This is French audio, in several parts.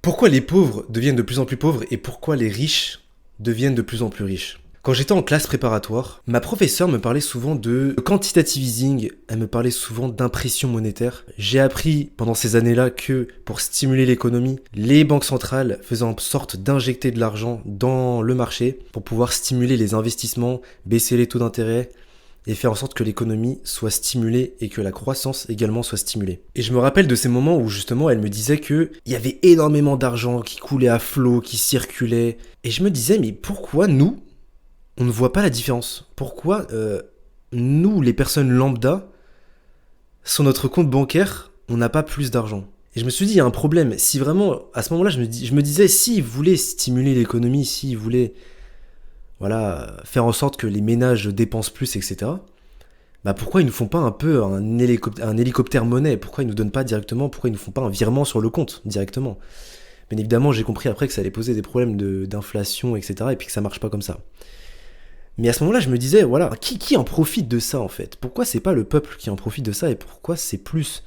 Pourquoi les pauvres deviennent de plus en plus pauvres et pourquoi les riches deviennent de plus en plus riches? Quand j'étais en classe préparatoire, ma professeure me parlait souvent de quantitative easing, elle me parlait souvent d'impression monétaire. J'ai appris pendant ces années-là que pour stimuler l'économie, les banques centrales faisaient en sorte d'injecter de l'argent dans le marché pour pouvoir stimuler les investissements, baisser les taux d'intérêt et faire en sorte que l'économie soit stimulée et que la croissance également soit stimulée. Et je me rappelle de ces moments où justement elle me disait que il y avait énormément d'argent qui coulait à flot, qui circulait. Et je me disais, mais pourquoi nous, on ne voit pas la différence? Pourquoi nous, les personnes lambda, sur notre compte bancaire, on n'a pas plus d'argent? Et je me suis dit, il y a un problème. Si vraiment, à ce moment-là, je me disais, s'ils voulaient stimuler l'économie, s'ils voulaient faire en sorte que les ménages dépensent plus, etc., bah pourquoi ils ne font pas un peu un hélicoptère monnaie? Pourquoi ils nous donnent pas directement? Pourquoi ils ne font pas un virement sur le compte directement? Bien évidemment, j'ai compris après que ça allait poser des problèmes d'inflation, etc., et puis que ça marche pas comme ça. Mais à ce moment-là, je me disais, voilà, qui en profite de ça en fait? Pourquoi c'est pas le peuple qui en profite de ça et pourquoi c'est plus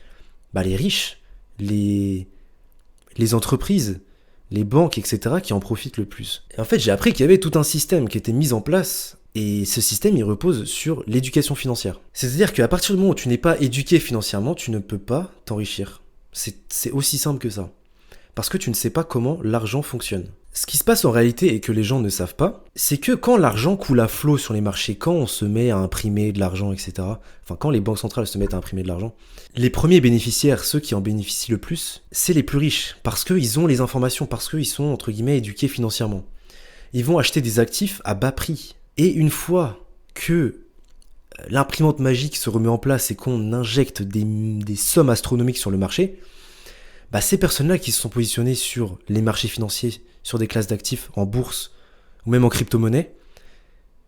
les riches, les, les entreprises, les banques, etc. qui en profitent le plus? Et en fait, j'ai appris qu'il y avait tout un système qui était mis en place et ce système, il repose sur l'éducation financière. C'est-à-dire qu'à partir du moment où tu n'es pas éduqué financièrement, tu ne peux pas t'enrichir. C'est aussi simple que ça. Parce que tu ne sais pas comment l'argent fonctionne. Ce qui se passe en réalité et que les gens ne savent pas, c'est que quand l'argent coule à flot sur les marchés, quand on se met à imprimer de l'argent, etc., enfin quand les banques centrales se mettent à imprimer de l'argent, les premiers bénéficiaires, ceux qui en bénéficient le plus, c'est les plus riches, parce qu'ils ont les informations, parce qu'ils sont, entre guillemets, éduqués financièrement. Ils vont acheter des actifs à bas prix. Et une fois que l'imprimante magique se remet en place et qu'on injecte des sommes astronomiques sur le marché, ces personnes-là qui se sont positionnées sur les marchés financiers, sur des classes d'actifs, en bourse, ou même en crypto-monnaie,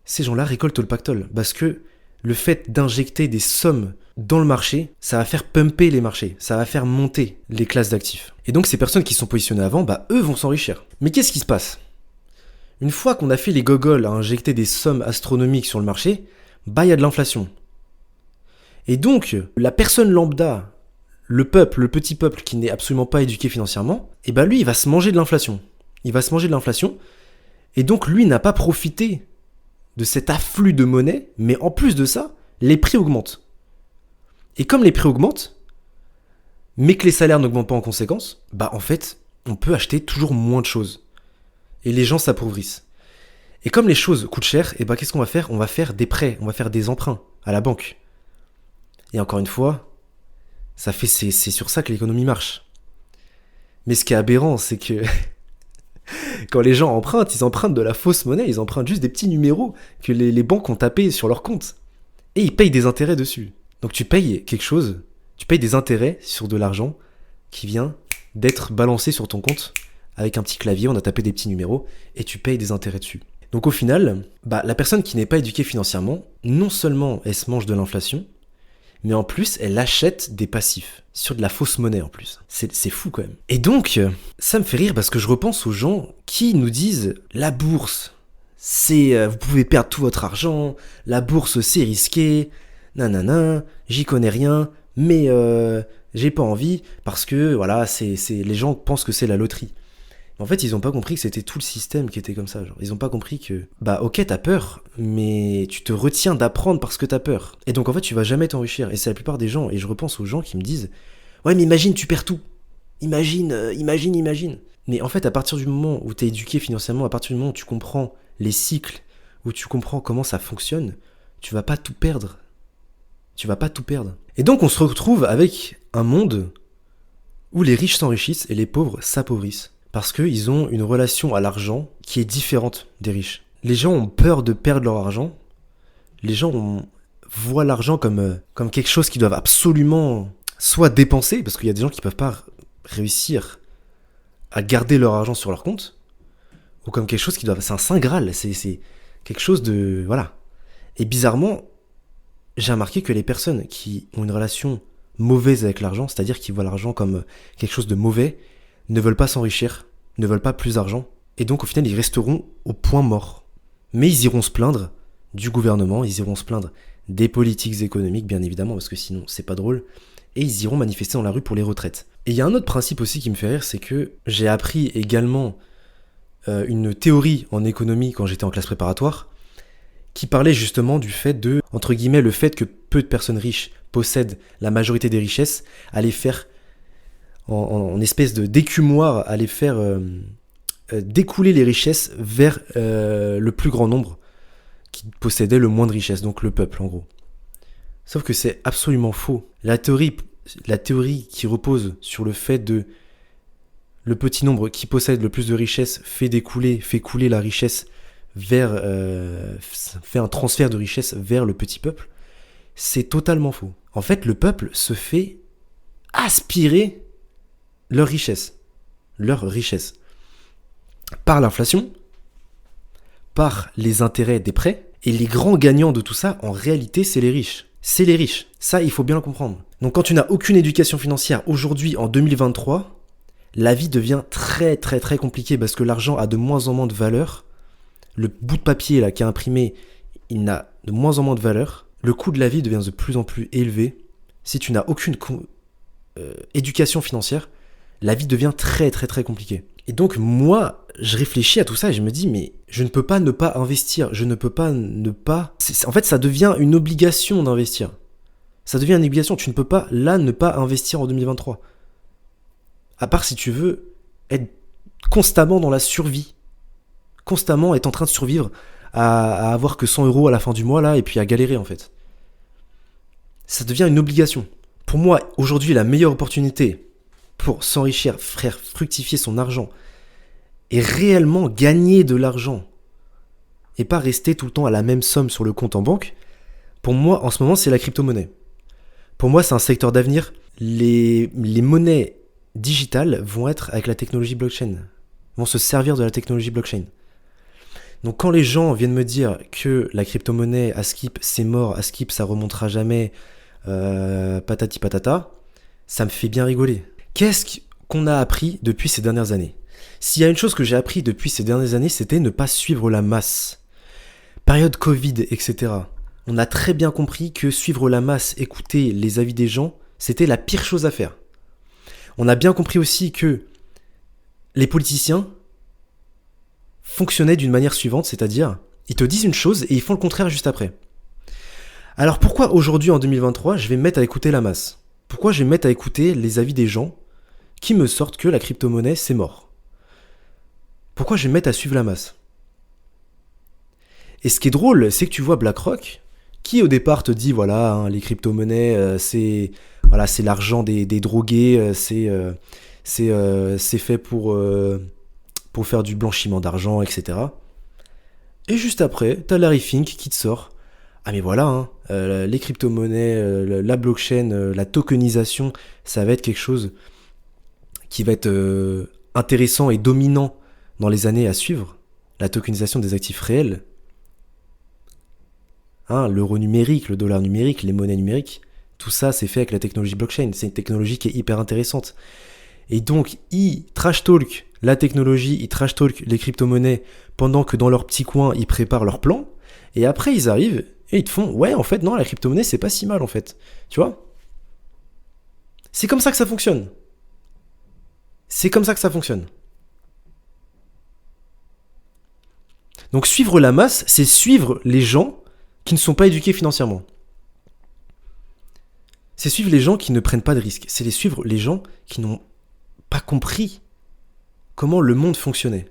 ces gens-là récoltent le pactole. Parce que le fait d'injecter des sommes dans le marché, ça va faire pumper les marchés, ça va faire monter les classes d'actifs. Et donc ces personnes qui se sont positionnées avant, eux vont s'enrichir. Mais qu'est-ce qui se passe? Une fois qu'on a fait les gogoles à injecter des sommes astronomiques sur le marché, il y a de l'inflation. Et donc, la personne lambda, le peuple, le petit peuple qui n'est absolument pas éduqué financièrement, lui, il va se manger de l'inflation. Il va se manger de l'inflation, et donc lui n'a pas profité de cet afflux de monnaie, mais en plus de ça, les prix augmentent. Et comme les prix augmentent, mais que les salaires n'augmentent pas en conséquence, en fait, on peut acheter toujours moins de choses. Et les gens s'appauvrissent. Et comme les choses coûtent cher, qu'est-ce qu'on va faire? On va faire des prêts, on va faire des emprunts à la banque. Et encore une fois, c'est sur ça que l'économie marche. Mais ce qui est aberrant, c'est que quand les gens empruntent, ils empruntent de la fausse monnaie, ils empruntent juste des petits numéros que les banques ont tapés sur leur compte. Et ils payent des intérêts dessus. Donc tu payes quelque chose, tu payes des intérêts sur de l'argent qui vient d'être balancé sur ton compte avec un petit clavier, on a tapé des petits numéros, et tu payes des intérêts dessus. Donc au final, la personne qui n'est pas éduquée financièrement, non seulement elle se mange de l'inflation, mais en plus, elle achète des passifs, sur de la fausse monnaie en plus. C'est fou quand même. Et donc, ça me fait rire parce que je repense aux gens qui nous disent « La bourse, vous pouvez perdre tout votre argent, la bourse c'est risqué, nanana, j'y connais rien, mais j'ai pas envie parce que les gens pensent que c'est la loterie. » En fait, ils ont pas compris que c'était tout le système qui était comme ça. Ils ont pas compris que, ok, t'as peur, mais tu te retiens d'apprendre parce que t'as peur. Et donc, en fait, tu vas jamais t'enrichir. Et c'est la plupart des gens. Et je repense aux gens qui me disent, ouais, mais imagine, tu perds tout. Imagine. Mais en fait, à partir du moment où t'es éduqué financièrement, à partir du moment où tu comprends les cycles, où tu comprends comment ça fonctionne, tu vas pas tout perdre. Et donc, on se retrouve avec un monde où les riches s'enrichissent et les pauvres s'appauvrissent. Parce qu'ils ont une relation à l'argent qui est différente des riches. Les gens ont peur de perdre leur argent. Les gens voient l'argent comme quelque chose qu'ils doivent absolument soit dépenser, parce qu'il y a des gens qui ne peuvent pas réussir à garder leur argent sur leur compte, ou comme quelque chose qui doivent... C'est un saint graal, c'est quelque chose de... Voilà. Et bizarrement, j'ai remarqué que les personnes qui ont une relation mauvaise avec l'argent, c'est-à-dire qui voient l'argent comme quelque chose de mauvais, ne veulent pas s'enrichir, ne veulent pas plus d'argent, et donc au final ils resteront au point mort. Mais ils iront se plaindre du gouvernement, ils iront se plaindre des politiques économiques bien évidemment, parce que sinon c'est pas drôle, et ils iront manifester dans la rue pour les retraites. Et il y a un autre principe aussi qui me fait rire, c'est que j'ai appris également une théorie en économie quand j'étais en classe préparatoire, qui parlait justement du fait de, entre guillemets, le fait que peu de personnes riches possèdent la majorité des richesses, allait faire, en espèce de d'écumoire, allait faire découler les richesses vers le plus grand nombre qui possédait le moins de richesses, donc le peuple en gros. Sauf que c'est absolument faux. La théorie qui repose sur le fait de le petit nombre qui possède le plus de richesses fait couler la richesse vers, fait un transfert de richesse vers le petit peuple, c'est totalement faux. En fait, le peuple se fait aspirer leur richesse, par l'inflation, par les intérêts des prêts, et les grands gagnants de tout ça, en réalité, c'est les riches. C'est les riches. Ça, il faut bien le comprendre. Donc quand tu n'as aucune éducation financière, aujourd'hui, en 2023, la vie devient très très très compliquée parce que l'argent a de moins en moins de valeur. Le bout de papier là qui est imprimé, il n'a de moins en moins de valeur. Le coût de la vie devient de plus en plus élevé. Si tu n'as aucune éducation financière, la vie devient très très très compliquée. Et donc moi, je réfléchis à tout ça et je me dis, mais je ne peux pas ne pas investir. Je ne peux pas ne pas... En fait, ça devient une obligation d'investir. Ça devient une obligation. Tu ne peux pas, là, ne pas investir en 2023. À part si tu veux être constamment dans la survie. Constamment être en train de survivre à avoir que 100 € à la fin du mois, là, et puis à galérer, en fait. Ça devient une obligation. Pour moi, aujourd'hui, la meilleure opportunité pour s'enrichir, frère, fructifier son argent, et réellement gagner de l'argent, et pas rester tout le temps à la même somme sur le compte en banque, pour moi, en ce moment, c'est la crypto-monnaie. Pour moi, c'est un secteur d'avenir. Les monnaies digitales vont être avec la technologie blockchain, vont se servir de la technologie blockchain. Donc quand les gens viennent me dire que la crypto-monnaie, Askip, c'est mort, Askip, ça remontera jamais, patati patata, ça me fait bien rigoler. Qu'est-ce qu'on a appris depuis ces dernières années ? S'il y a une chose que j'ai appris depuis ces dernières années, c'était ne pas suivre la masse. Période Covid, etc. On a très bien compris que suivre la masse, écouter les avis des gens, c'était la pire chose à faire. On a bien compris aussi que les politiciens fonctionnaient d'une manière suivante, c'est-à-dire, ils te disent une chose et ils font le contraire juste après. Alors pourquoi aujourd'hui, en 2023, je vais me mettre à écouter la masse ? Pourquoi je vais me mettre à écouter les avis des gens qui me sortent que la crypto-monnaie, c'est mort ? Pourquoi je vais me mettre à suivre la masse ? Et ce qui est drôle, c'est que tu vois BlackRock, qui au départ te dit, voilà, hein, les crypto-monnaies, c'est l'argent des drogués, c'est fait pour faire du blanchiment d'argent, etc. Et juste après, t'as Larry Fink qui te sort, ah mais voilà, hein, les crypto-monnaies, la blockchain, la tokenisation, ça va être quelque chose qui va être intéressant et dominant dans les années à suivre. La tokenisation des actifs réels. Hein, l'euro numérique, le dollar numérique, les monnaies numériques, tout ça c'est fait avec la technologie blockchain. C'est une technologie qui est hyper intéressante. Et donc, ils trash talk la technologie, ils trash talk les crypto-monnaies pendant que dans leur petit coin, ils préparent leur plan. Et après, ils arrivent et ils te font, ouais, en fait, non, la crypto-monnaie, c'est pas si mal, en fait. Tu vois ? C'est comme ça que ça fonctionne. C'est comme ça que ça fonctionne. Donc, suivre la masse, c'est suivre les gens qui ne sont pas éduqués financièrement. C'est suivre les gens qui ne prennent pas de risques. C'est suivre les gens qui n'ont pas compris comment le monde fonctionnait.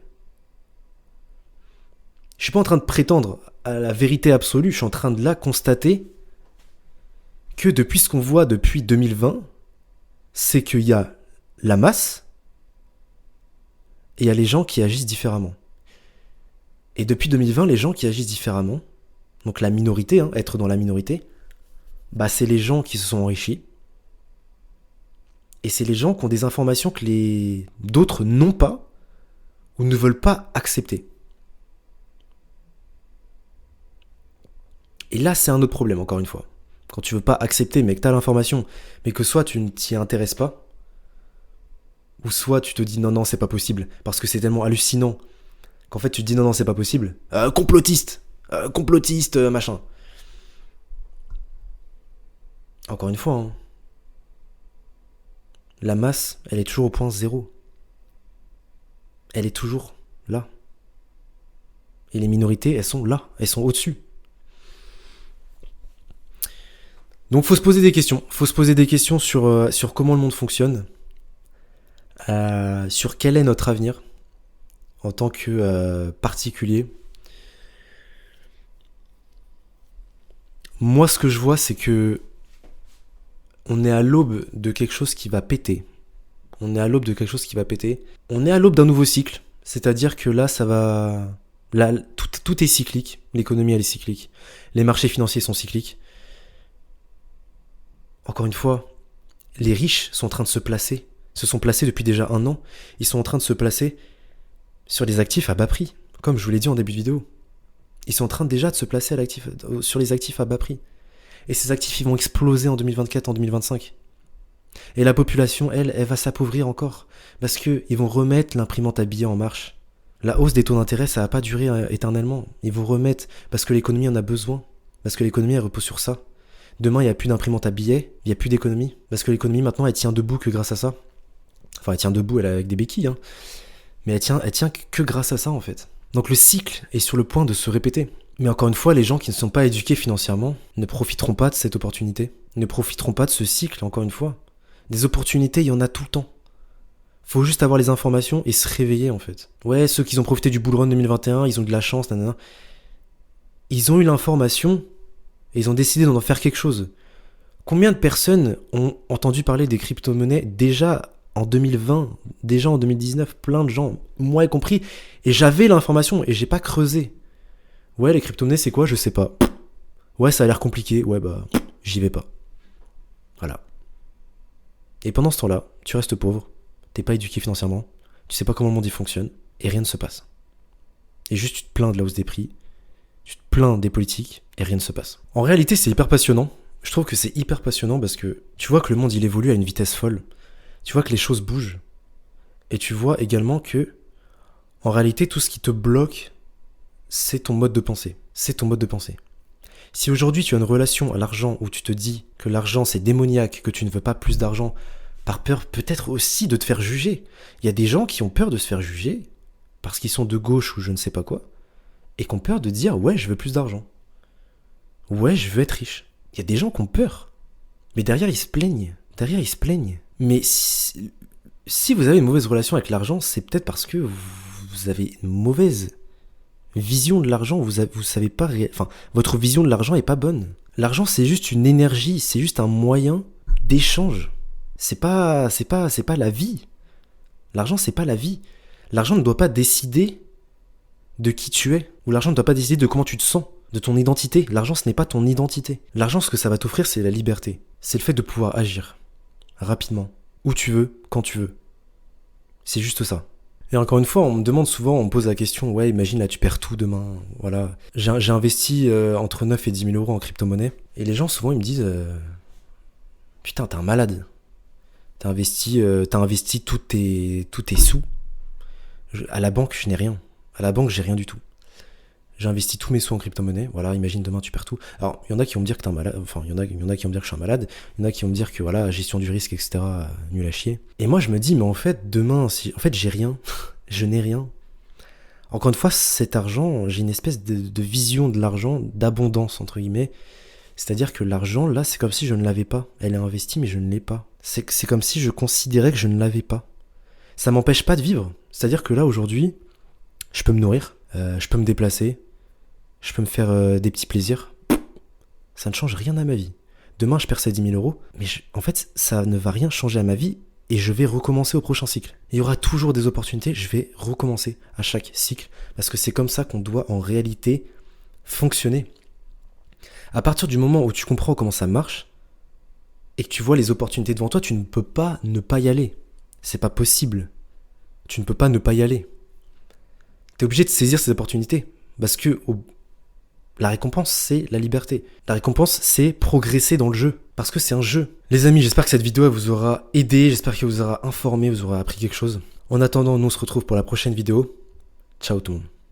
Je suis pas en train de prétendre à la vérité absolue, je suis en train de là constater que depuis ce qu'on voit depuis 2020, c'est qu'il y a la masse et il y a les gens qui agissent différemment. Et depuis 2020, les gens qui agissent différemment, donc la minorité, hein, être dans la minorité, bah c'est les gens qui se sont enrichis. Et c'est les gens qui ont des informations que les d'autres n'ont pas ou ne veulent pas accepter. Et là, c'est un autre problème, encore une fois. Quand tu veux pas accepter, mais que tu as l'information, mais que soit tu ne t'y intéresses pas, ou soit tu te dis non, c'est pas possible, parce que c'est tellement hallucinant, qu'en fait tu te dis non, c'est pas possible. Complotiste, machin. Encore une fois, hein. La masse, elle est toujours au point zéro. Elle est toujours là. Et les minorités, elles sont là, elles sont au-dessus. Donc faut se poser des questions. Faut se poser des questions sur comment le monde fonctionne, sur quel est notre avenir en tant que particulier. Moi, ce que je vois, c'est que on est à l'aube de quelque chose qui va péter. On est à l'aube de quelque chose qui va péter. On est à l'aube d'un nouveau cycle. C'est-à-dire que là, ça va... Là, tout est cyclique. L'économie, elle est cyclique. Les marchés financiers sont cycliques. Encore une fois, les riches sont en train de se placer. Se sont placés depuis déjà 1 an. Ils sont en train de se placer sur des actifs à bas prix. Comme je vous l'ai dit en début de vidéo. Ils sont en train déjà de se placer sur les actifs à bas prix. Et ces actifs, ils vont exploser en 2024, en 2025. Et la population, elle va s'appauvrir encore. Parce qu'ils vont remettre l'imprimante à billets en marche. La hausse des taux d'intérêt, ça va pas durer éternellement. Ils vont remettre, parce que l'économie en a besoin. Parce que l'économie, elle repose sur ça. Demain, il n'y a plus d'imprimante à billets, il n'y a plus d'économie. Parce que l'économie, maintenant, elle tient debout que grâce à ça. Enfin, elle tient debout, elle est avec des béquilles, hein. Mais elle tient que grâce à ça, en fait. Donc le cycle est sur le point de se répéter. Mais encore une fois, les gens qui ne sont pas éduqués financièrement ne profiteront pas de cette opportunité. Ne profiteront pas de ce cycle, encore une fois. Des opportunités, il y en a tout le temps. Faut juste avoir les informations et se réveiller, en fait. Ouais, ceux qui ont profité du bull run 2021, ils ont de la chance, nanana. Ils ont eu l'information et ils ont décidé d'en faire quelque chose. Combien de personnes ont entendu parler des crypto-monnaies déjà en 2020, déjà en 2019, plein de gens, moi y compris, et j'avais l'information et j'ai pas creusé. Ouais, les crypto-monnaies, c'est quoi? Je sais pas. Ouais, ça a l'air compliqué. Ouais, bah, j'y vais pas. Voilà. Et pendant ce temps-là, tu restes pauvre, t'es pas éduqué financièrement, tu sais pas comment le monde y fonctionne, et rien ne se passe. Et juste tu te plains de la hausse des prix, tu te plains des politiques, et rien ne se passe. En réalité, c'est hyper passionnant. Je trouve que c'est hyper passionnant parce que tu vois que le monde, il évolue à une vitesse folle. Tu vois que les choses bougent. Et tu vois également que, en réalité, tout ce qui te bloque, c'est ton mode de pensée. C'est ton mode de pensée. Si aujourd'hui tu as une relation à l'argent où tu te dis que l'argent c'est démoniaque, que tu ne veux pas plus d'argent, par peur peut-être aussi de te faire juger. Il y a des gens qui ont peur de se faire juger parce qu'ils sont de gauche ou je ne sais pas quoi, et qui ont peur de dire ouais je veux plus d'argent. Ouais je veux être riche. Il y a des gens qui ont peur. Mais derrière ils se plaignent. Mais si vous avez une mauvaise relation avec l'argent, c'est peut-être parce que vous avez une mauvaise vision de l'argent, vous savez pas, enfin, votre vision de l'argent est pas bonne. L'argent, c'est juste une énergie, c'est juste un moyen d'échange. C'est pas la vie. L'argent, c'est pas la vie. L'argent ne doit pas décider de qui tu es, ou l'argent ne doit pas décider de comment tu te sens, de ton identité. L'argent, ce n'est pas ton identité. L'argent, ce que ça va t'offrir, c'est la liberté. C'est le fait de pouvoir agir rapidement, où tu veux, quand tu veux. C'est juste ça. Et encore une fois, on me demande souvent, on me pose la question, ouais, imagine là, tu perds tout demain, voilà. J'ai investi entre 9 et 10 000 euros en crypto-monnaie, et les gens, souvent, ils me disent, putain, t'es un malade. T'as investi tous tes sous. À la banque, je n'ai rien. À la banque, j'ai rien du tout. J'ai investi tous mes sous en crypto-monnaie, voilà, imagine demain, tu perds tout. Alors, il y en a qui vont me dire que t'es un malade, enfin, il y en a qui vont me dire que je suis un malade, il y en a qui vont me dire que, voilà, gestion du risque, etc., nul à chier. Et moi, je me dis, mais en fait, demain, en fait, j'ai rien. Je n'ai rien. Encore une fois, cet argent, j'ai une espèce de vision de l'argent, d'abondance, entre guillemets. C'est-à-dire que l'argent, là, c'est comme si je ne l'avais pas. Elle est investie, mais je ne l'ai pas. C'est comme si je considérais que je ne l'avais pas. Ça m'empêche pas de vivre. C'est-à-dire que là, aujourd'hui, je peux me nourrir, je peux me déplacer, je peux me faire des petits plaisirs. Ça ne change rien à ma vie. Demain, je perds ces 10 000 euros, mais en fait, ça ne va rien changer à ma vie et je vais recommencer au prochain cycle. Il y aura toujours des opportunités, je vais recommencer à chaque cycle parce que c'est comme ça qu'on doit en réalité fonctionner. À partir du moment où tu comprends comment ça marche et que tu vois les opportunités devant toi, tu ne peux pas ne pas y aller. C'est pas possible. Tu ne peux pas ne pas y aller. Tu es obligé de saisir ces opportunités parce que la récompense, c'est la liberté. La récompense, c'est progresser dans le jeu. Parce que c'est un jeu. Les amis, j'espère que cette vidéo elle vous aura aidé. J'espère qu'elle vous aura informé, vous aura appris quelque chose. En attendant, nous on se retrouve pour la prochaine vidéo. Ciao tout le monde.